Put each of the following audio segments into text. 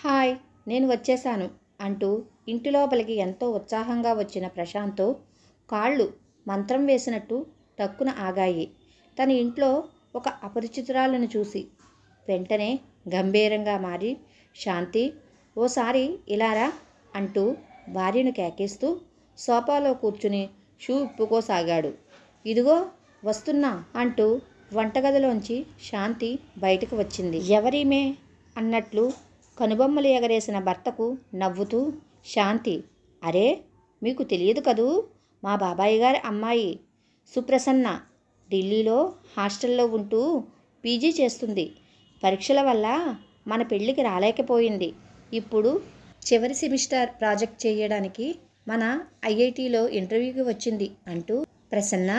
Hi, నేను వచ్చేశాను అంటూ ఇంటి లోపలికి ఎంతో ఉత్సాహంగా వచ్చిన ప్రశాంత్ కాళ్ళు మంత్రం వేసినట్టు టక్కున ఆగాయి. తన ఇంట్లో ఒక అపరిచితురాలను చూసి వెంటనే గంభీరంగా మారి, శాంతి, ఓసారి ఇలారా అంటూ భార్యను కేకేస్తూ సోఫాలో కూర్చుని షూ ఇప్పుకోసాగాడు. ఇదిగో వస్తున్నా అంటూ వంటగదిలోంచి శాంతి బయటకు వచ్చింది. ఎవరీమే అన్నట్లు కనుబొమ్మలు ఎగరేసిన భర్తకు నవ్వుతూ, శాంతి, అరే మీకు తెలియదు కదూ, మా బాబాయ్ గారి అమ్మాయి సుప్రసన్న ఢిల్లీలో హాస్టల్లో ఉంటూ పీజీ చేస్తుంది. పరీక్షల వల్ల మన పెళ్ళికి రాలేకపోయింది. ఇప్పుడు చివరి సెమిస్టర్ ప్రాజెక్ట్ చేయడానికి మన ఐఐటీలో ఇంటర్వ్యూకి వచ్చింది అంటూ, ప్రసన్న,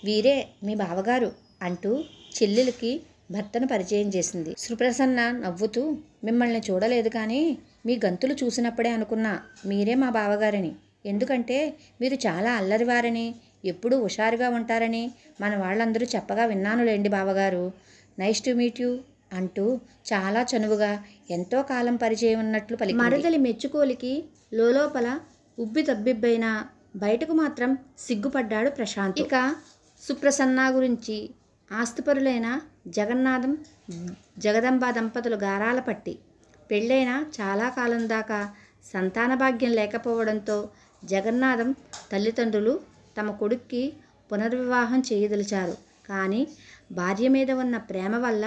వీరే మీ బావగారు అంటూ చెల్లెలకి భర్తను పరిచయం చేసింది. సుప్రసన్న నవ్వుతూ, మిమ్మల్ని చూడలేదు కానీ మీ గంతులు చూసినప్పుడే అనుకున్నా మీరే మా బావగారని. ఎందుకంటే మీరు చాలా అల్లరివారని, ఎప్పుడూ హుషారుగా ఉంటారని మన వాళ్ళందరూ చెప్పగా విన్నానులేండి బావగారు. నైస్ టు మీట్ యూ అంటూ చాలా చనువుగా ఎంతో కాలం పరిచయం ఉన్నట్లు పలికింది. మరదలి మెచ్చుకోలికి లోపల ఉబ్బి తబ్బిబ్బైనా బయటకు మాత్రం సిగ్గుపడ్డాడు ప్రశాంత్. ఇక సుప్రసన్న గురించి ఆస్తిపరులైన జగన్నాథం జగదంబ దంపతులు గారాల పట్టి పెళ్ళైన చాలా కాలం దాకా సంతాన భాగ్యం లేకపోవడంతో జగన్నాథం తల్లిదండ్రులు తమ కొడుక్కి పునర్వివాహం చేయదలిచారు. కానీ భార్య మీద ఉన్న ప్రేమ వల్ల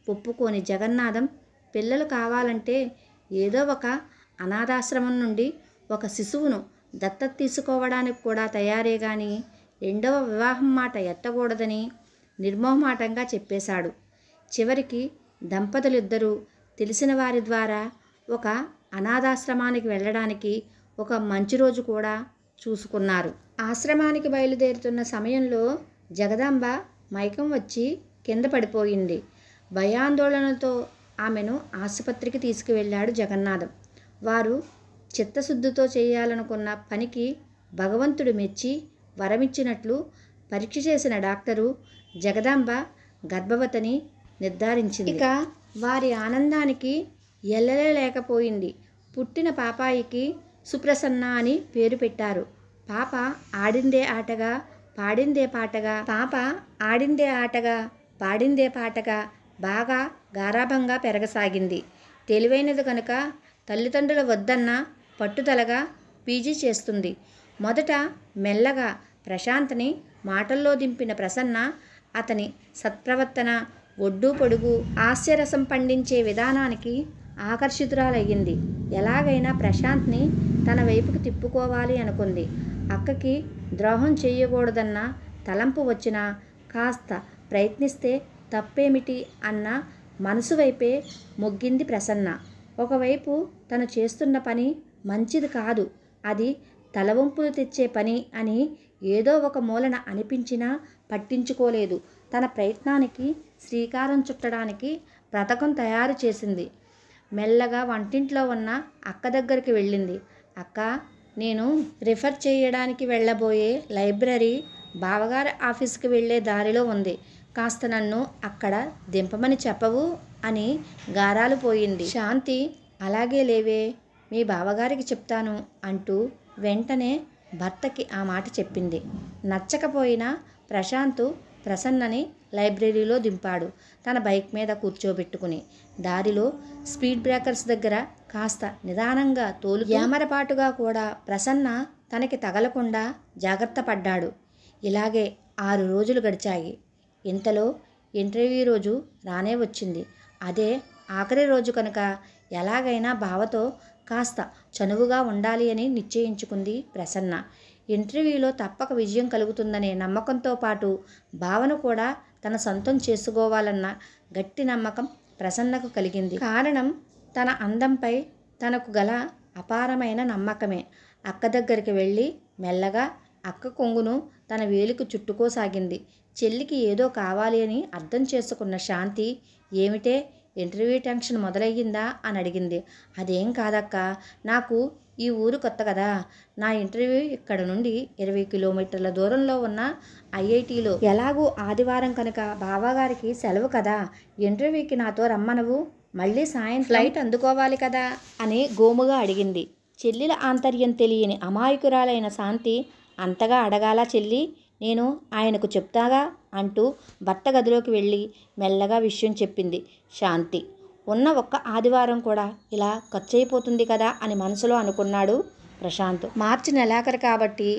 ఒప్పుకోని జగన్నాథం పిల్లలు కావాలంటే ఏదో ఒక అనాథాశ్రమం నుండి ఒక శిశువును దత్తత తీసుకోవడానికి కూడా తయారే కానీ రెండవ వివాహం మాట ఎత్తకూడదని నిర్మోహమాటంగా చెప్పేశాడు. చివరికి దంపతులిద్దరూ తెలిసిన వారి ద్వారా ఒక అనాథాశ్రమానికి వెళ్ళడానికి ఒక మంచి రోజు కూడా చూసుకున్నారు. ఆశ్రమానికి బయలుదేరుతున్న సమయంలో జగదాంబ మైకం వచ్చి కింద పడిపోయింది. భయాందోళనతో ఆమెను ఆసుపత్రికి తీసుకువెళ్ళాడు జగన్నాథం. వారు చిత్తశుద్ధితో చేయాలనుకున్న పనికి భగవంతుడు మెచ్చి వరమిచ్చినట్లు పరీక్ష చేసిన డాక్టరు జగదాంబ గర్భవతిని నిర్ధారించింది. ఇక వారి ఆనందానికి ఎల్లలే లేకపోయింది. పుట్టిన పాపాయికి సుప్రసన్న అని పేరు పెట్టారు. పాప ఆడిందే ఆటగా పాడిందే పాటగా పాడిందే పాటగా బాగా గారాభంగా పెరగసాగింది. తెలివైనది కనుక తల్లిదండ్రుల వద్దన్న పట్టుదలగా పీజీ చేస్తుంది. మొదట మెల్లగా ప్రశాంత్ని మాటల్లో దింపిన ప్రసన్న అతని సత్ప్రవర్తన, ఒడ్డు పొడుగు, హాస్యరసం పండించే విధానానికి ఆకర్షితురాలయ్యింది. ఎలాగైనా ప్రశాంత్ని తన వైపుకి తిప్పుకోవాలి అనుకుంది. అక్కకి ద్రోహం చేయకూడదన్న తలంపు వచ్చినా కాస్త ప్రయత్నిస్తే తప్పేమిటి అన్న మనసు వైపే మొగ్గింది ప్రసన్న. ఒకవైపు తను చేస్తున్న పని మంచిది కాదు, అది తలవంపులు తెచ్చే పని అని ఏదో ఒక మూలన అనిపించినా పట్టించుకోలేదు. తన ప్రయత్నానికి శ్రీకారం చుట్టడానికి పథకం తయారు చేసింది. మెల్లగా వంటింట్లో ఉన్న అక్క దగ్గరికి వెళ్ళింది. అక్క, నేను రిఫర్ చేయడానికి వెళ్ళబోయే లైబ్రరీ బావగారి ఆఫీస్కి వెళ్ళే దారిలో ఉంది. కాస్త నన్ను అక్కడ దింపమని చెప్పవు అని గారాలు పోయింది. శాంతి, అలాగే లేవే, మీ బావగారికి చెప్తాను అంటూ వెంటనే భర్తకి ఆ మాట చెప్పింది. నచ్చకపోయినా ప్రశాంత్ ప్రసన్నని లైబ్రరీలో దింపాడు. తన బైక్ మీద కూర్చోబెట్టుకుని దారిలో స్పీడ్ బ్రేకర్స్ దగ్గర కాస్త నిదానంగా ఏమరపాటుగా కూడా ప్రసన్న తనకి తగలకుండా జాగ్రత్త పడ్డాడు. ఇలాగే 6 రోజులు గడిచాయి. ఇంతలో ఇంటర్వ్యూ రోజు రానే వచ్చింది. అదే ఆఖరి రోజు కనుక ఎలాగైనా బావతో కాస్త చనువుగా ఉండాలి అని నిశ్చయించుకుంది ప్రసన్న. ఇంటర్వ్యూలో తప్పక విజయం కలుగుతుందనే నమ్మకంతో పాటు భావన కూడా తన సొంతం చేసుకోవాలన్న గట్టి నమ్మకం ప్రసన్నకు కలిగింది. కారణం తన అందంపై తనకు గల అపారమైన నమ్మకమే. అక్క దగ్గరికి వెళ్ళి మెల్లగా అక్క కొంగును తన వేలికి చుట్టుకోసాగింది. చెల్లికి ఏదో కావాలి అని అర్థం చేసుకున్న శాంతి, ఏమిటే ఇంటర్వ్యూ టెన్షన్ మొదలయ్యిందా అని అడిగింది. అదేం కాదక్క, నాకు ఈ ఊరు కొత్త కదా, నా ఇంటర్వ్యూ ఇక్కడ నుండి 20 కిలోమీటర్ల దూరంలో ఉన్న ఐఐటీలో, ఎలాగూ ఆదివారం కనుక బావగారికి సెలవు కదా, ఇంటర్వ్యూకి నాతో రమ్మనవు మళ్ళీ సాయం ఫ్లైట్ అందుకోవాలి కదా అని గోముగా అడిగింది. చెల్లిల ఆంతర్యం తెలియని అమాయకురాలైన శాంతి అంతగా అడగాలా చెల్లి, నేను ఆయనకు చెప్తాగా అంటూ భర్త గదిలోకి వెళ్ళి మెల్లగా విషయం చెప్పింది శాంతి. ఉన్న ఒక్క ఆదివారం కూడా ఇలా ఖర్చయిపోతుంది కదా అని మనసులో అనుకున్నాడు ప్రశాంత్. మార్చి నెలాఖరు కాబట్టి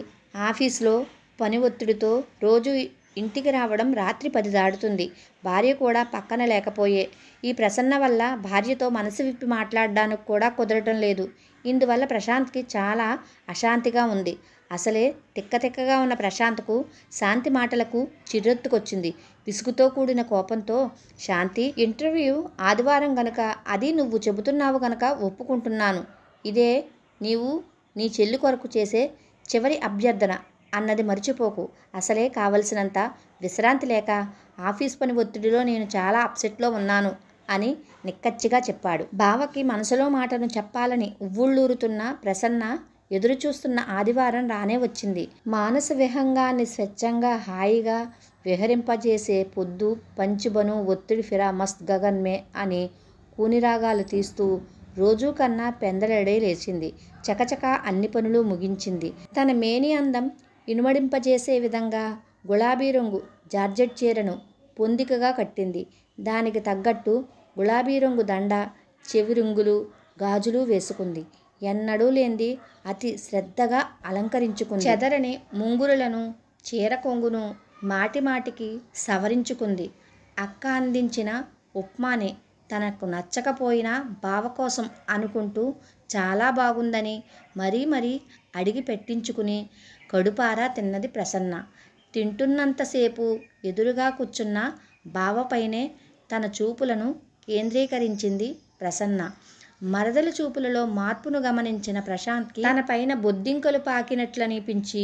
ఆఫీస్లో పని ఒత్తిడితో రోజు ఇంటికి రావడం రాత్రి 10 దాటుతుంది. భార్య కూడా పక్కన లేకపోయే ఈ ప్రసన్న వల్ల భార్యతో మనసు విప్పి మాట్లాడడానికి కూడా కుదరటం లేదు. ఇందువల్ల ప్రశాంత్కి చాలా అశాంతిగా ఉంది. అసలే తిక్కతిక్కగా ఉన్న ప్రశాంత్కు శాంతి మాటలకు చిర్రెత్తుకొచ్చింది. విసుగుతో కూడిన కోపంతో, శాంతి, ఇంటర్వ్యూ ఆదివారం గనుక, అది నువ్వు చెబుతున్నావు గనక ఒప్పుకుంటున్నాను. ఇదే నీవు నీ చెల్లి కొరకు చేసే చివరి అభ్యర్థన అన్నది మర్చిపోకు. అసలే కావలసినంత విశ్రాంతి లేక ఆఫీస్ పని ఒత్తిడిలో నేను చాలా అప్సెట్లో ఉన్నాను అని నిక్కచ్చిగా చెప్పాడు. బావకి మనసులో మాటను చెప్పాలని ఉవ్వుళ్ళూరుతున్న ప్రసన్న ఎదురుచూస్తున్న ఆదివారం రానే వచ్చింది. మానస విహంగాన్ని స్వచ్ఛంగా హాయిగా విహరింపజేసే పొద్దు పంచుబను ఒత్తిడి ఫిరా మస్త్ గగన్ మే అని కూనిరాగాలు తీస్తూ రోజూ కన్నా పెందలడే లేచింది. చకచకా అన్ని పనులు ముగించింది. తన మేని అందం ఇనుమడింపజేసే విధంగా గులాబీ రంగు జార్జెట్ చీరను పొందికగా కట్టింది. దానికి తగ్గట్టు గులాబీ రంగు దండ, చెవి రింగులు, గాజులు వేసుకుంది. ఎన్నడూ లేంది అతి శ్రద్ధగా అలంకరించుకుంది. చెదరని ముంగురులను, చీర కొంగును మాటిమాటికి సవరించుకుంది. అక్క అందించిన ఉప్మాని తనకు నచ్చకపోయినా బావ కోసం అనుకుంటూ చాలా బాగుందని మరీ మరీ అడిగి పెట్టించుకుని కడుపారా తిన్నది ప్రసన్న. తింటున్నంతసేపు ఎదురుగా కూర్చున్న బావపైనే తన చూపులను కేంద్రీకరించింది ప్రసన్న. మరదల చూపులలో మార్పును గమనించిన ప్రశాంత్కి తన పైన బొద్దింకలు పాకినట్లనిపించి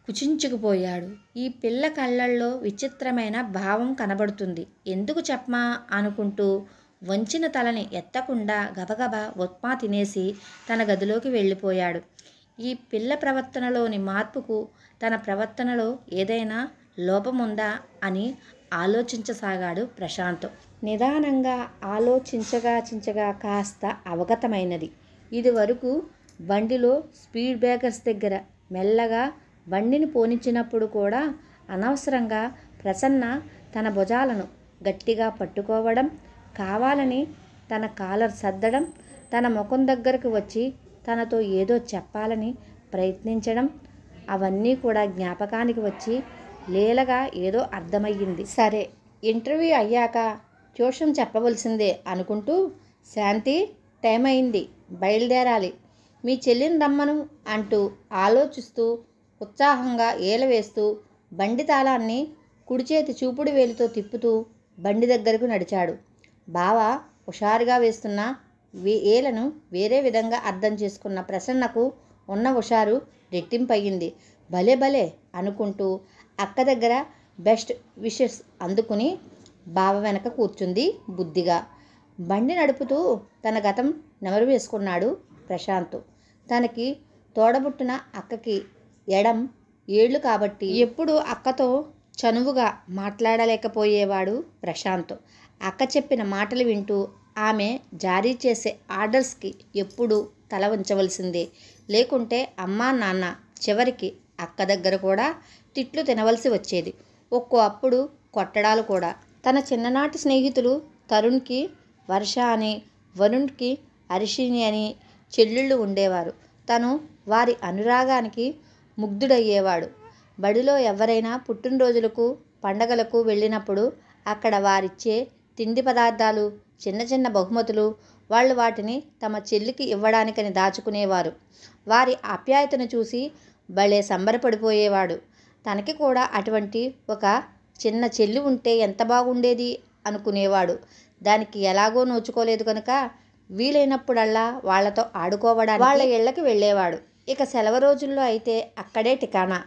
కుచించుకుపోయాడు. ఈ పిల్ల కళ్ళల్లో విచిత్రమైన భావం కనబడుతుంది. ఎందుకు చెప్పమా అనుకుంటూ వంచిన తలని ఎత్తకుండా గబగబా ఉప్మా తినేసి తన గదిలోకి వెళ్ళిపోయాడు. ఈ పిల్ల ప్రవర్తనలోని మార్పుకు తన ప్రవర్తనలో ఏదైనా లోపముందా అని ఆలోచించసాగాడు ప్రశాంత్. నిదానంగా ఆలోచించగా కాస్త అవగతమైనది. ఇది వరకు బండిలో స్పీడ్ బ్రేకర్స్ దగ్గర మెల్లగా బండిని పోనిచ్చినప్పుడు కూడా అనవసరంగా ప్రసన్న తన భుజాలను గట్టిగా పట్టుకోవడం, కావాలని తన కాలర్ సర్దడం, తన ముఖం దగ్గరకు వచ్చి తనతో ఏదో చెప్పాలని ప్రయత్నించడం, అవన్నీ కూడా జ్ఞాపకానికి వచ్చి లీలగా ఏదో అర్థమయ్యింది. సరే, ఇంటర్వ్యూ అయ్యాక ట్యూషన్ చెప్పవలసిందే అనుకుంటూ, శాంతి, టైం అయింది, బయలుదేరాలి, మీ చెల్లిని రమ్మను అంటూ ఆలోచిస్తూ ఉత్సాహంగా ఈల వేస్తూ బండి తాళాన్ని కుడి చేతి చూపుడు వేలితో తిప్పుతూ బండి దగ్గరకు నడిచాడు. బావ హుషారుగా వేస్తున్న ఏలను వేరే విధంగా అర్థం చేసుకున్న ప్రసన్నకు ఉన్న హుషారు రెట్టింపయ్యింది. భలే భలే అనుకుంటూ అక్క దగ్గర బెస్ట్ విషెస్ అందుకుని బావ వెనక కూర్చుంది బుద్ధిగా. బండి నడుపుతూ తన గతం నెమరు వేసుకున్నాడు ప్రశాంత్. తనకి తోడబుట్టిన అక్కకి ఎడం ఏళ్ళు కాబట్టి ఎప్పుడు అక్కతో చనువుగా మాట్లాడలేకపోయేవాడు ప్రశాంత్. అక్క చెప్పిన మాటలు వింటూ ఆమె జారీ చేసే ఆర్డర్స్కి ఎప్పుడూ తల ఉంచవలసిందే. లేకుంటే అమ్మా నాన్న, చివరికి అక్క దగ్గర కూడా తిట్లు తినవలసి వచ్చేది. ఒక్కో అప్పుడు కొట్టడాలు కూడా. తన చిన్ననాటి స్నేహితులు తరుణ్కి వర్ష అని, వరుణ్కి అరిషిని అని చెల్లెళ్ళు ఉండేవారు. తను వారి అనురాగానికి ముగ్ధుడయ్యేవాడు. బడిలో ఎవరైనా పుట్టినరోజులకు, పండగలకు వెళ్ళినప్పుడు అక్కడ వారిచ్చే తిండి పదార్థాలు, చిన్న చిన్న బహుమతులు వాళ్ళు వాటిని తమ చెల్లికి ఇవ్వడానికని దాచుకునేవారు. వారి ఆప్యాయతను చూసి భలే సంబరపడిపోయేవాడు. తనకి కూడా అటువంటి ఒక చిన్న చెల్లి ఉంటే ఎంత బాగుండేది అనుకునేవాడు. దానికి ఎలాగో నోచుకోలేదు కనుక వీలైనప్పుడల్లా వాళ్లతో ఆడుకోవడానికి వాళ్ళ ఇళ్ళకి వెళ్ళేవాడు. ఇక సెలవు రోజుల్లో అయితే అక్కడే ఠికాణా.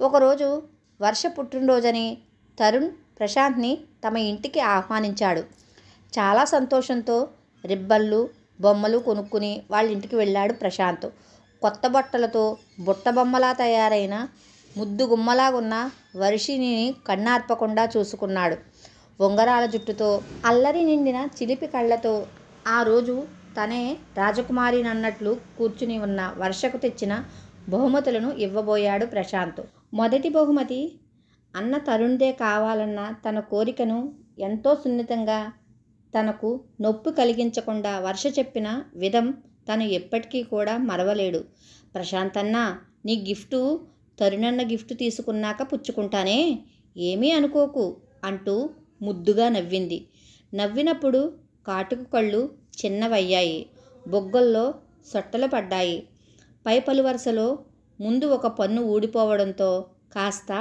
ఒకరోజు వర్ష పుట్టినరోజని తరుణ్ ప్రశాంత్ని తమ ఇంటికి ఆహ్వానించాడు. చాలా సంతోషంతో రిబ్బన్లు, బొమ్మలు కొనుక్కుని వాళ్ళ ఇంటికి వెళ్ళాడు ప్రశాంత్. కొత్త బట్టలతో బుట్టబొమ్మలా తయారైన ముద్దు గుమ్మలాగున్న వర్షిణిని కన్నార్పకుండా చూసుకున్నాడు. ఉంగరాల జుట్టుతో, అల్లరి నిండిన చిలిపి కళ్ళతో ఆ రోజు తనే రాజకుమారినన్నట్లు కూర్చుని ఉన్న వర్షకు తెచ్చిన బహుమతులను ఇవ్వబోయాడు ప్రశాంత్. మొదటి బహుమతి అన్న తరుణ్దే కావాలన్న తన కోరికను ఎంతో సున్నితంగా, తనకు నొప్పి కలిగించకుండా వర్ష చెప్పిన విధం తను ఎప్పటికీ కూడా మరవలేడు. ప్రశాంత్ అన్నా, నీ గిఫ్టు తరుణన్న గిఫ్ట్ తీసుకున్నాక పుచ్చుకుంటానే, ఏమీ అనుకోకు అంటూ ముద్దుగా నవ్వింది. నవ్వినప్పుడు కాటుకు కళ్ళు చిన్నవయ్యాయి, బొగ్గల్లో సొట్టలు పడ్డాయి. పై పలువరుసలో ముందు ఒక పన్ను ఊడిపోవడంతో కాస్త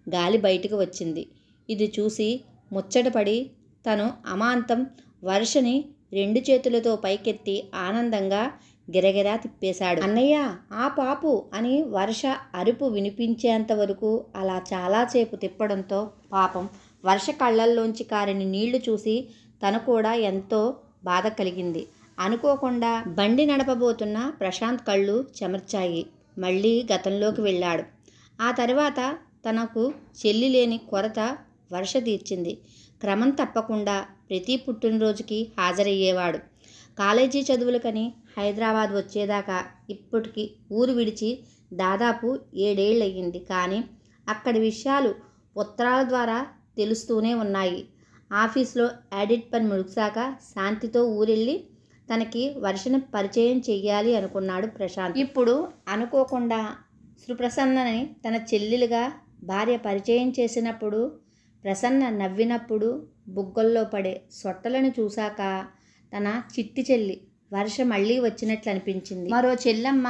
గాలి బయటకు వచ్చింది. ఇది చూసి ముచ్చటపడి తను అమాంతం వర్షని 2 చేతులతో పైకెత్తి ఆనందంగా గిరగిరా తిప్పేశాడు. అన్నయ్య, ఆ పాపు అని వర్ష అరుపు వినిపించేంత వరకు అలా చాలాసేపు తిప్పడంతో పాపం వర్ష కళ్ళల్లోంచి కారిన నీళ్లు చూసి తను కూడా ఎంతో బాధ కలిగింది. అనుకోకుండా బండి నడపబోతున్న ప్రశాంత్ కళ్ళు చెమర్చాయి. మళ్ళీ గతంలోకి వెళ్ళాడు. ఆ తర్వాత తనకు చెల్లి లేని కొరత వర్ష తీర్చింది. క్రమం తప్పకుండా ప్రతి పుట్టినరోజుకి హాజరయ్యేవాడు. కాలేజీ చదువులకని హైదరాబాద్ వచ్చేదాకా ఇప్పటికి ఊరు విడిచి దాదాపు 7 ఏళ్ళయ్యింది. కానీ అక్కడి విషయాలు ఉత్తరాల ద్వారా తెలుస్తూనే ఉన్నాయి. ఆఫీస్లో ఆడిట్ పని ముగిశాక శాంతితో ఊరెళ్ళి తనకి వర్షను పరిచయం చెయ్యాలి అనుకున్నాడు ప్రశాంత్. ఇప్పుడు అనుకోకుండా సుప్రసన్నని తన చెల్లెలుగా భార్య పరిచయం చేసినప్పుడు, ప్రసన్న నవ్వినప్పుడు బుగ్గల్లో పడే సొట్టలను చూశాక తన చిట్టి చెల్లి వర్ష మళ్ళీ వచ్చినట్లు అనిపించింది. మరో చెల్లెమ్మ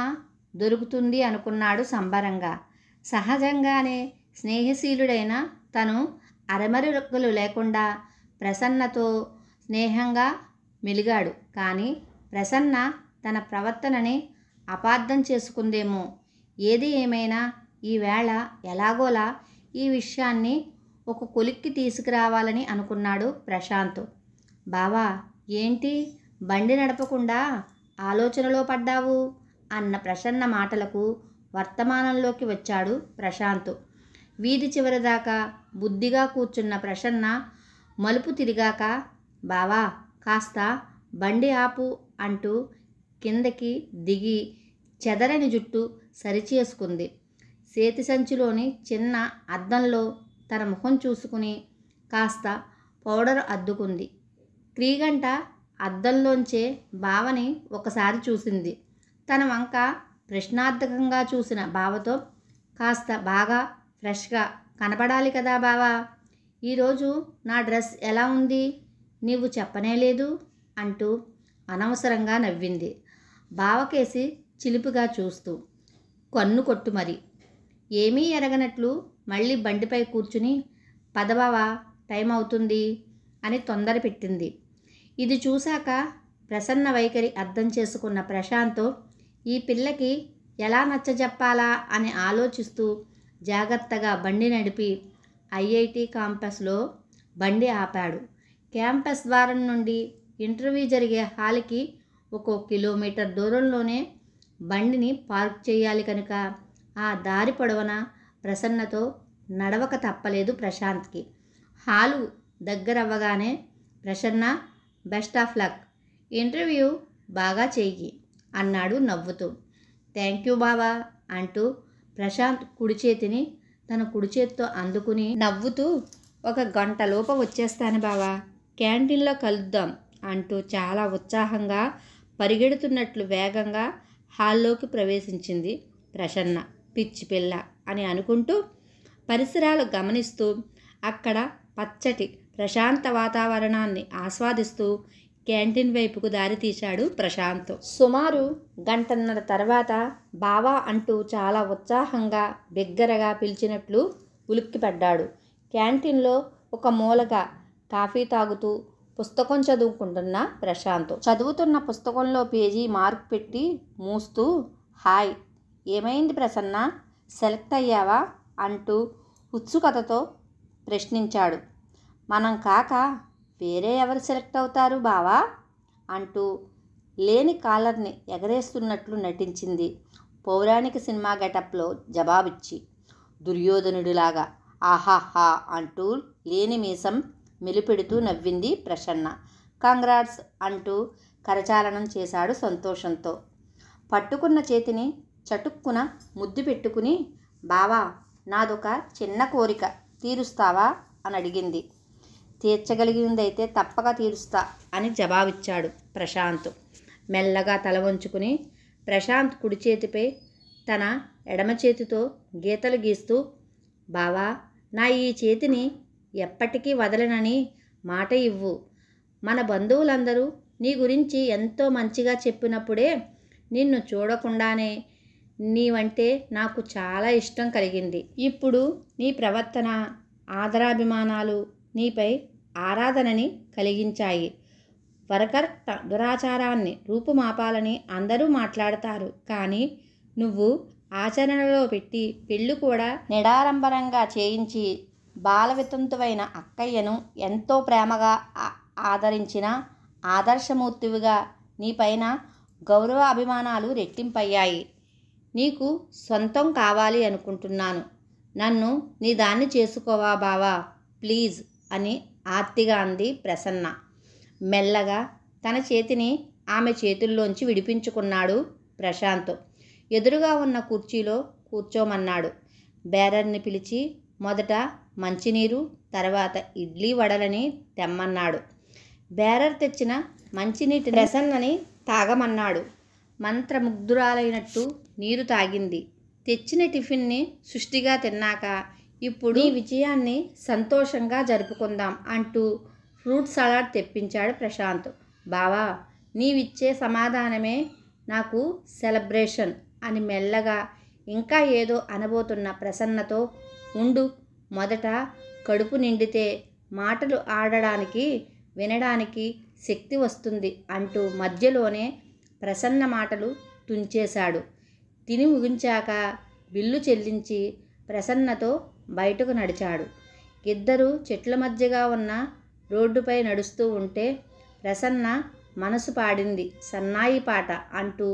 దొరుకుతుంది అనుకున్నాడు సంబరంగా. సహజంగానే స్నేహశీలుడైన తను అరమరికలు లేకుండా ప్రసన్నతో స్నేహంగా మెలిగాడు. కానీ ప్రసన్న తన ప్రవర్తనని అపార్థం చేసుకుందేమో. ఏది ఏమైనా ఈవేళ ఎలాగోలా ఈ విషయాన్ని ఒక కొలిక్కి తీసుకురావాలని అనుకున్నాడు ప్రశాంత్. బావా, ఏంటి బండి నడపకుండా ఆలోచనలో పడ్డావు అన్న ప్రసన్న మాటలకు వర్తమానంలోకి వచ్చాడు ప్రశాంత్. వీధి చివరిదాకా బుద్ధిగా కూర్చున్న ప్రసన్న మలుపు తిరిగాక, బావా కాస్త బండి ఆపు అంటూ కిందకి దిగి చెదరని జుట్టు సరిచేసుకుంది. చేతి సంచిలోని చిన్న అద్దంలో తన ముఖం చూసుకుని కాస్త పౌడర్ అద్దుకుంది. క్రీగంట అద్దంలోంచే బావని ఒకసారి చూసింది. తన వంక ప్రశ్నార్థకంగా చూసిన బావతో, కాస్త బాగా ఫ్రెష్గా కనపడాలి కదా బావా, ఈరోజు నా డ్రెస్ ఎలా ఉంది, నీవు చెప్పనేలేదు అంటూ అనవసరంగా నవ్వింది. బావకేసి చిలిపిగా చూస్తూ కన్ను కొట్టు మరి. ఏమీ ఎరగనట్లు మళ్ళీ బండిపై కూర్చుని, పదబావా టైం అవుతుంది అని తొందర పెట్టింది. ఇది చూశాక ప్రసన్న వైఖరి అర్థం చేసుకున్న ప్రశాంత్ ఈ పిల్లకి ఎలా నచ్చజెప్పాలా అని ఆలోచిస్తూ జాగ్రత్తగా బండి నడిపి ఐఐటి క్యాంపస్లో బండి ఆపాడు. క్యాంపస్ ద్వారం నుండి ఇంటర్వ్యూ జరిగే హాల్కి 1 కిలోమీటర్ దూరంలోనే బండిని పార్క్ చేయాలి కనుక ఆ దారి పొడవున ప్రసన్నతో నడవక తప్పలేదు ప్రశాంత్కి. హాలు దగ్గరవ్వగానే, Prasanna best of luck, interview బాగా చెయ్యి అన్నాడు నవ్వుతూ. థ్యాంక్ యూ బావా అంటూ ప్రశాంత్ కుడి చేతిని తన కుడి చేతితో అందుకుని నవ్వుతూ, 1 గంటలోపు వచ్చేస్తాను బావా, క్యాంటీన్లో కలుద్దాం అంటూ చాలా ఉత్సాహంగా పరిగెడుతున్నట్లు వేగంగా హాల్లోకి ప్రవేశించింది ప్రసన్న. పిచ్చి పిల్ల అని అనుకుంటూ పరిసరాలు గమనిస్తూ అక్కడ పచ్చటి ప్రశాంత వాతావరణాన్ని ఆస్వాదిస్తూ క్యాంటీన్ వైపుకు దారి తీశాడు ప్రశాంత్. సుమారు 1.5 గంటల తర్వాత బావా అంటూ చాలా ఉత్సాహంగా బిగ్గరగా పిలిచినట్లు ఉలిక్కిపడ్డాడు. క్యాంటీన్లో ఒక మూలగా కాఫీ తాగుతూ పుస్తకం చదువుకుంటున్న ప్రశాంత్ చదువుతున్న పుస్తకంలో పేజీ మార్క్ పెట్టి మూస్తూ, హాయ్, ఏమైంది ప్రసన్న, సెలెక్ట్ అయ్యావా అంటూ ఉత్సుకతతో ప్రశ్నించాడు. మనం కాక వేరే ఎవరు సెలెక్ట్ అవుతారు బావా అంటూ లేని కాలర్ని ఎగరేస్తున్నట్లు నటించింది పౌరాణిక సినిమా గెటప్లో జవాబిచ్చి. దుర్యోధనుడిలాగా ఆహాహా అంటూ లేని మీసం మెలిపెడుతూ నవ్వింది ప్రసన్న. కంగ్రాట్స్ అంటూ కరచాలనం చేశాడు సంతోషంతో. పట్టుకున్న చేతిని చటుక్కున ముద్దు పెట్టుకుని, బావా, నాదొక చిన్న కోరిక తీరుస్తావా అని అడిగింది. తీర్చగలిగిందైతే తప్పక తీరుస్తా అని జవాబిచ్చాడు ప్రశాంత్. మెల్లగా తల వంచుకుని ప్రశాంత్ కుడి చేతిపై తన ఎడమ చేతితో గీతలు గీస్తూ, బావా, నా ఈ చేతిని ఎప్పటికీ వదలనని మాట ఇవ్వు. మన బంధువులందరూ నీ గురించి ఎంతో మంచిగా చెప్పినప్పుడే నిన్ను చూడకుండానే నీవంటే నాకు చాలా ఇష్టం కలిగింది. ఇప్పుడు నీ ప్రవర్తన, ఆదరాభిమానాలు నీపై ఆరాధనని కలిగించాయి. వరకట్న దురాచారాన్ని రూపుమాపాలని అందరూ మాట్లాడతారు, కానీ నువ్వు ఆచరణలో పెట్టి పెళ్ళి కూడా నిడారంబరంగా చేయించి బాలవితంతువైన అక్కయ్యను ఎంతో ప్రేమగా ఆదరించిన ఆదర్శమూర్తివిగా నీపైన గౌరవ అభిమానాలు రెట్టింపయ్యాయి. నీకు సొంతం కావాలి అనుకుంటున్నాను. నన్ను నీ దాన్ని చేసుకోవా బావా, ప్లీజ్ అని ఆర్తిగా అంది ప్రసన్న. మెల్లగా తన చేతిని ఆమె చేతుల్లోంచి విడిపించుకున్నాడు ప్రశాంత్. ఎదురుగా ఉన్న కుర్చీలో కూర్చోమన్నాడు. బేరర్ని పిలిచి మొదట మంచినీరు, తర్వాత ఇడ్లీ వడలని తెమ్మన్నాడు. బేరర్ తెచ్చిన మంచినీటి ప్రసన్నని తాగమన్నాడు. మంత్రముగ్ధురాలైనట్టు నీరు తాగింది. తెచ్చిన టిఫిన్ని సుష్టిగా తిన్నాక, ఇప్పుడు ఈ విజయాన్ని సంతోషంగా జరుపుకుందాం అంటూ ఫ్రూట్ సలాడ్ తెప్పించాడు ప్రశాంత్. బావా, నీవిచ్చే సమాధానమే నాకు సెలబ్రేషన్ అని మెల్లగా ఇంకా ఏదో అనబోతున్న ప్రసన్నతో, ఉండు, మొదట కడుపు నిండితే మాటలు ఆడడానికి వినడానికి శక్తి వస్తుంది అంటూ మధ్యలోనే ప్రసన్న మాటలు తుంచేశాడు. తిని ముగించాక బిల్లు చెల్లించి ప్రసన్నతో బయటకు నడిచాడు. ఇద్దరూ చెట్ల మధ్యగా ఉన్న రోడ్డుపై నడుస్తూ ఉంటే ప్రసన్న మనసు పాడింది సన్నాయి పాట అంటూ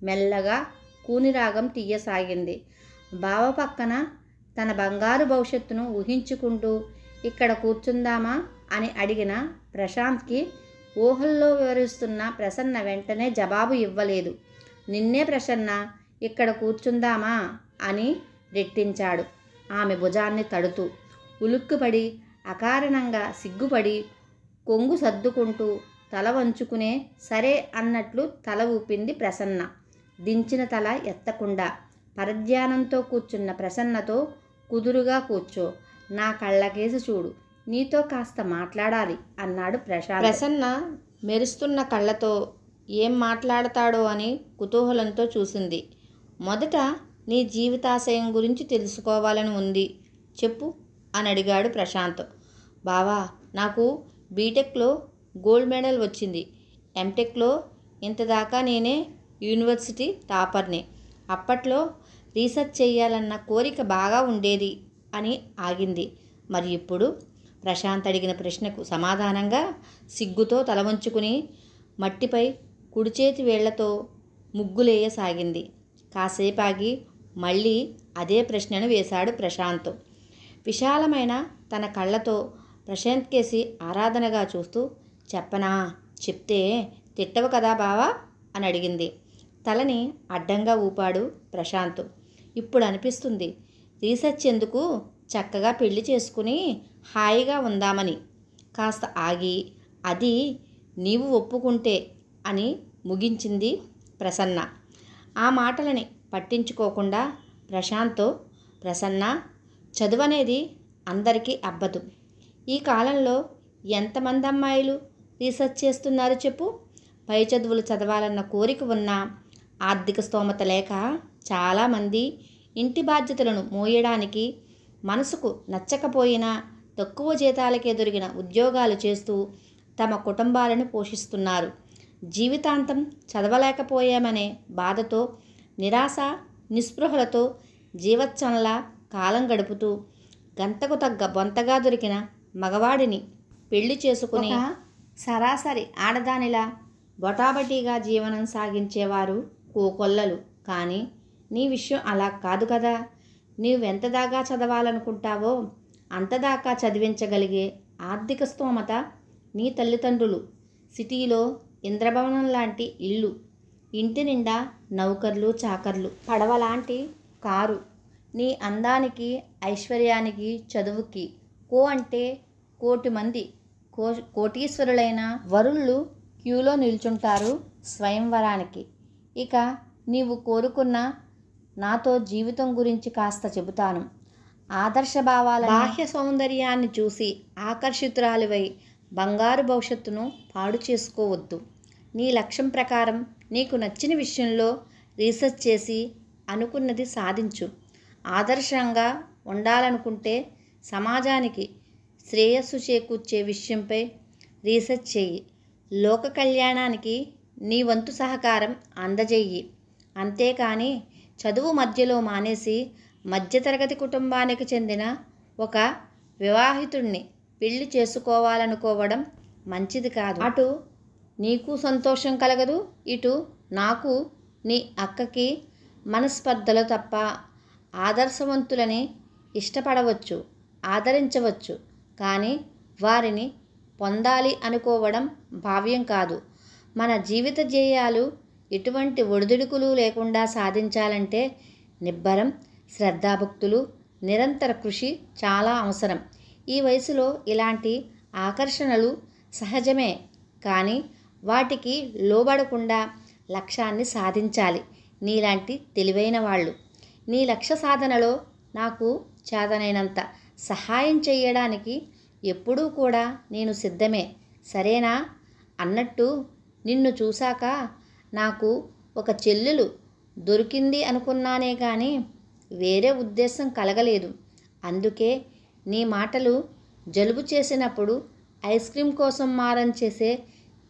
మెల్లగా కూనిరాగం తీయసాగింది. బావ పక్కన తన బంగారు భవిష్యత్తును ఊహించుకుంటూ, ఇక్కడ కూర్చుందామా అని అడిగిన ప్రశాంత్కి ఊహల్లో వివరిస్తున్న ప్రసన్న వెంటనే జవాబు ఇవ్వలేదు. నిన్నే ప్రసన్న, ఇక్కడ కూర్చుందామా అని రెట్టించాడు ఆమె భుజాన్ని తడుతూ. ఉలుక్కుపడి, అకారణంగా సిగ్గుపడి కొంగు సర్దుకుంటూ తల వంచుకునే సరే అన్నట్లు తల ఊపింది ప్రసన్న. దించిన తల ఎత్తకుండా పరధ్యానంతో కూర్చున్న ప్రసన్నతో, కుదురుగా కూర్చో, నా కళ్ళకేసి చూడు, నీతో కాస్త మాట్లాడాలి అన్నాడు ప్రశాంత్. ప్రసన్న మెరుస్తున్న కళ్ళతో ఏం మాట్లాడతాడో అని కుతూహలంతో చూసింది. మొదట నీ జీవితాశయం గురించి తెలుసుకోవాలని ఉంది, చెప్పు అని అడిగాడు ప్రశాంత్. బావా, నాకు బీటెక్లో గోల్డ్ మెడల్ వచ్చింది. ఎంటెక్లో ఇంతదాకా నేనే యూనివర్సిటీ టాపర్ని. అప్పట్లో రీసెర్చ్ చేయాలన్న కోరిక బాగా ఉండేది అని ఆగింది. మరి ఇప్పుడు? ప్రశాంత్ అడిగిన ప్రశ్నకు సమాధానంగా సిగ్గుతో తల వంచుకుని మట్టిపై కుడిచేతి వేళ్లతో ముగ్గులేయసాగింది. కాసేపాగి మళ్ళీ అదే ప్రశ్నను వేశాడు ప్రశాంత్. విశాలమైన తన కళ్ళతో ప్రశాంత్ కేసి ఆరాధనగా చూస్తూ, చెప్పనా? చెప్తే తిట్టవు కదా బావా అని అడిగింది. తలని అడ్డంగా ఊపాడు ప్రశాంత్. ఇప్పుడు అనిపిస్తుంది, రీసెర్చ్ ఎందుకు, చక్కగా పెళ్లి చేసుకుని హాయిగా ఉందామని. కాస్త ఆగి, అది నీవు ఒప్పుకుంటే అని ముగించింది ప్రసన్న. ఆ మాటలని పట్టించుకోకుండా ప్రశాంత్తో, ప్రసన్న, చదువనేది అందరికీ అబ్బదు. ఈ కాలంలో ఎంతమంది అమ్మాయిలు రీసెర్చ్ చేస్తున్నారు చెప్పు? పై చదువులు చదవాలన్న కోరిక ఉన్నా ఆర్థిక స్తోమత లేక చాలామంది ఇంటి బాధ్యతలను మోయడానికి మనసుకు నచ్చకపోయినా తక్కువ జీతాలకే దొరికిన ఉద్యోగాలు చేస్తూ తమ కుటుంబాలను పోషిస్తున్నారు. జీవితాంతం చదవలేకపోయామనే బాధతో, నిరాశ నిస్పృహలతో జీవచ్చంలా కాలం గడుపుతూ గంతకు తగ్గ బొంతగా దొరికిన మగవాడిని పెళ్లి చేసుకుని సరాసరి ఆడదానిలా బొటాబటీగా జీవనం సాగించేవారు కోకొల్లలు. కానీ నీ విషయం అలా కాదు కదా. నీవెంతదాకా చదవాలనుకుంటావో అంతదాకా చదివించగలిగే ఆర్థిక స్తోమత, నీ తల్లిదండ్రులు, సిటీలో ఇంద్రభవనం లాంటి ఇల్లు, ఇంటి నిండా నౌకర్లు చాకర్లు, పడవలాంటి కారు, నీ అందానికి ఐశ్వర్యానికి చదువుకి అంటే కోటి మంది కోటీశ్వరులైన వరుళ్ళు క్యూలో నిల్చుంటారు స్వయంవరానికి. ఇక నీవు కోరుకున్న నాతో జీవితం గురించి కాస్త చెబుతాను. ఆదర్శ భావాల బాహ్య సౌందర్యాన్ని చూసి ఆకర్షితురాలివై బంగారు భవిష్యత్తును పాడు చేసుకోవద్దు. నీ లక్ష్యం ప్రకారం నీకు నచ్చిన విషయంలో రీసెర్చ్ చేసి అనుకున్నది సాధించు. ఆదర్శంగా ఉండాలనుకుంటే సమాజానికి శ్రేయస్సు చేకూర్చే విషయంపై రీసెర్చ్ చెయ్యి. లోక కళ్యాణానికి నీ వంతు సహకారం అందజేయి. అంతేకాని చదువు మధ్యలో మానేసి మధ్యతరగతి కుటుంబానికి చెందిన ఒక వివాహితుడిని పెళ్లి చేసుకోవాలనుకోవడం మంచిది కాదు. అటు నీకు సంతోషం కలగదు, ఇటు నాకు నీ అక్కకి మనస్పర్ధలు తప్ప. ఆదర్శవంతులని ఇష్టపడవచ్చు, ఆదరించవచ్చు, కానీ వారిని పొందాలి అనుకోవడం భావ్యం కాదు. మన జీవిత ధ్యేయాలు ఎటువంటి ఒడిదుడుకులు లేకుండా సాధించాలంటే నిబ్బరం, శ్రద్ధాభక్తులు, నిరంతర కృషి చాలా అవసరం. ఈ వయసులో ఇలాంటి ఆకర్షణలు సహజమే, కానీ వాటికి లోబడకుండా లక్ష్యాన్ని సాధించాలి. నీలాంటి తెలివైన వాళ్ళు నీ లక్ష్య సాధనలో నాకు చేతనైనంత సహాయం చేయడానికి ఎప్పుడూ కూడా నేను సిద్ధమే, సరేనా? అన్నట్టు నిన్ను చూశాక నాకు ఒక చెల్లెలు దొరికింది అనుకున్నానే కానీ వేరే ఉద్దేశం కలగలేదు. అందుకే నీ మాటలు జలుబు చేసినప్పుడు ఐస్ క్రీమ్ కోసం మారం చేసే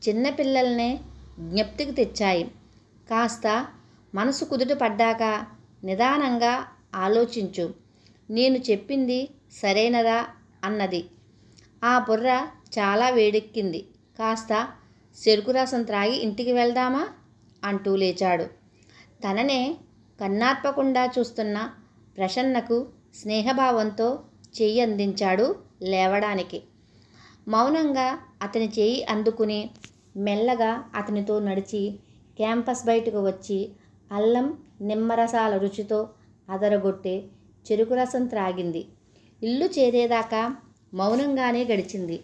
చిన్నపిల్లల్నే జ్ఞప్తికి తెచ్చాయి. కాస్త మనసు కుదుట పడ్డాక నిదానంగా ఆలోచించు. నేను చెప్పింది సరైనదా అన్నది. ఆ బుర్ర చాలా వేడెక్కింది. కాస్త చెరుకు రసం త్రాగి ఇంటికి వెళ్దామా అంటూ లేచాడు. తననే కన్నార్పకుండా చూస్తున్న ప్రసన్నకు స్నేహభావంతో చెయ్యి అందించాడు లేవడానికి. మౌనంగా అతని చేయి అందుకుని మెల్లగా అతనితో నడిచి క్యాంపస్ బయటకు వచ్చి అల్లం నిమ్మరసాల రుచితో అదరగొట్టే చెరుకు రసం త్రాగింది. ఇల్లు చేరేదాకా మౌనంగానే గడిచింది.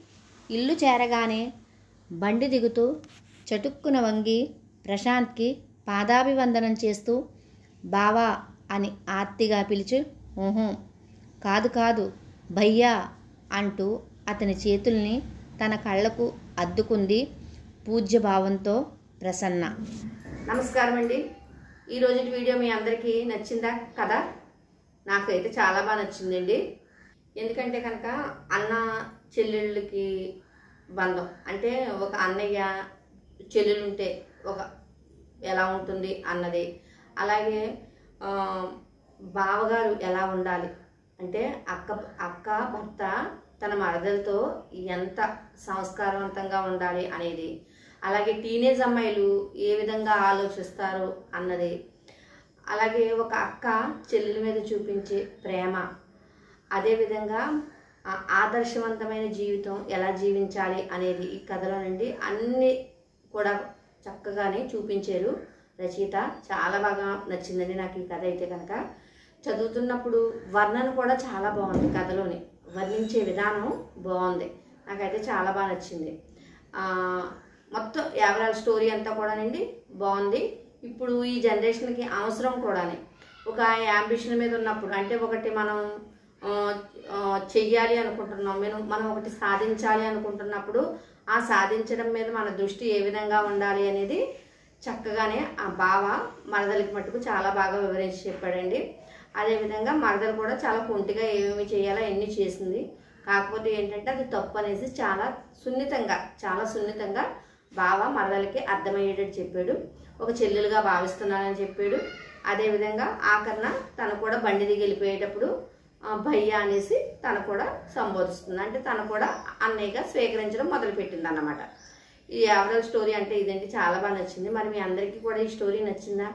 ఇల్లు చేరగానే బండి దిగుతూ చటుక్కున వంగి ప్రశాంత్కి పాదాభివందనం చేస్తూ బావా అని ఆర్తిగా పిలిచి కాదు కాదు భయ్యా అంటూ అతని చేతుల్ని తన కళ్ళకు అద్దుకుంది పూజ్యభావంతో ప్రసన్న. నమస్కారం అండి. ఈరోజు వీడియో మీ అందరికీ నచ్చిందా కదా? నాకైతే చాలా బాగా నచ్చిందండి. ఎందుకంటే కనుక అన్న చెల్లెళ్ళకి బంధం అంటే ఒక అన్నయ్య చెల్లెలుంటే ఒక ఎలా ఉంటుంది అన్నది, అలాగే బావగారు ఎలా ఉండాలి అంటే అక్క భర్త తన మరదలతో ఎంత సంస్కారవంతంగా ఉండాలి అనేది, అలాగే టీనేజ్ అమ్మాయిలు ఏ విధంగా ఆలోచిస్తారు అన్నది, అలాగే ఒక అక్క చెల్లెల మీద చూపించే ప్రేమ, అదేవిధంగా ఆదర్శవంతమైన జీవితం ఎలా జీవించాలి అనేది ఈ కథలో నుండి అన్నీ కూడా చక్కగానే చూపించారు రచయిత. చాలా బాగా నచ్చిందండి నాకు ఈ కథ. అయితే కనుక చదువుతున్నప్పుడు వర్ణన కూడా చాలా బాగుంది, కథలోని వర్ణించే విధానం బాగుంది. నాకైతే చాలా బాగా నచ్చింది. మొత్తం ఓవరాల్ స్టోరీ అంతా కూడానండి బాగుంది. ఇప్పుడు ఈ జనరేషన్కి అవసరం కూడానే. ఒక యాంబిషన్ మీద ఉన్నప్పుడు అంటే ఒకటి మనం చెయ్యాలి అనుకుంటున్నాం, మనం ఒకటి సాధించాలి అనుకుంటున్నప్పుడు ఆ సాధించడం మీద మన దృష్టి ఏ విధంగా ఉండాలి అనేది చక్కగానే ఆ బావ మరదలికి మట్టుకు చాలా బాగా వివరించి చెప్పాడండి. అదేవిధంగా మరదలు కూడా చాలా కొంటిగా ఏమేమి చేయాలో ఎన్ని చేసింది. కాకపోతే ఏంటంటే అది తప్పు అనేసి చాలా సున్నితంగా బావ మరదలకి అర్థమయ్యేటట్టు చెప్పాడు. ఒక చెల్లెలుగా భావిస్తున్నానని చెప్పాడు. అదేవిధంగా ఆఖరణ తను కూడా బండి దిగి వెళ్ళిపోయేటప్పుడు భయ్య అనేసి తను కూడా సంబోధిస్తుంది. అంటే తను కూడా అన్నయ్యగా స్వీకరించడం మొదలుపెట్టింది అన్నమాట. ఈ ఓవరాల్ స్టోరీ అంటే ఇదండి, చాలా బాగా నచ్చింది. మరి మీ అందరికీ కూడా ఈ స్టోరీ నచ్చిందా?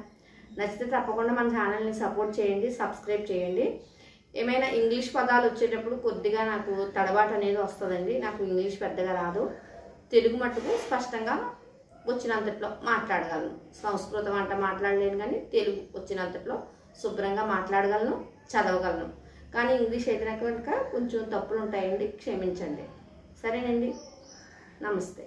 నచ్చితే తప్పకుండా మన ఛానల్ని సపోర్ట్ చేయండి, సబ్స్క్రైబ్ చేయండి. ఏమైనా ఇంగ్లీష్ పదాలు వచ్చేటప్పుడు కొద్దిగా నాకు తడబాటు అనేది వస్తుందండి. నాకు ఇంగ్లీష్ పెద్దగా రాదు. తెలుగు మట్టుకు స్పష్టంగా వచ్చినంతట్లో మాట్లాడగలను. సంస్కృతం అంట మాట్లాడలేను, కానీ తెలుగు వచ్చినంతట్లో శుభ్రంగా మాట్లాడగలను, చదవగలను. కానీ ఇంగ్లీష్ అయితే కనుక కొంచెం తప్పులు ఉంటాయండి, క్షమించండి. సరేనండి, నమస్తే.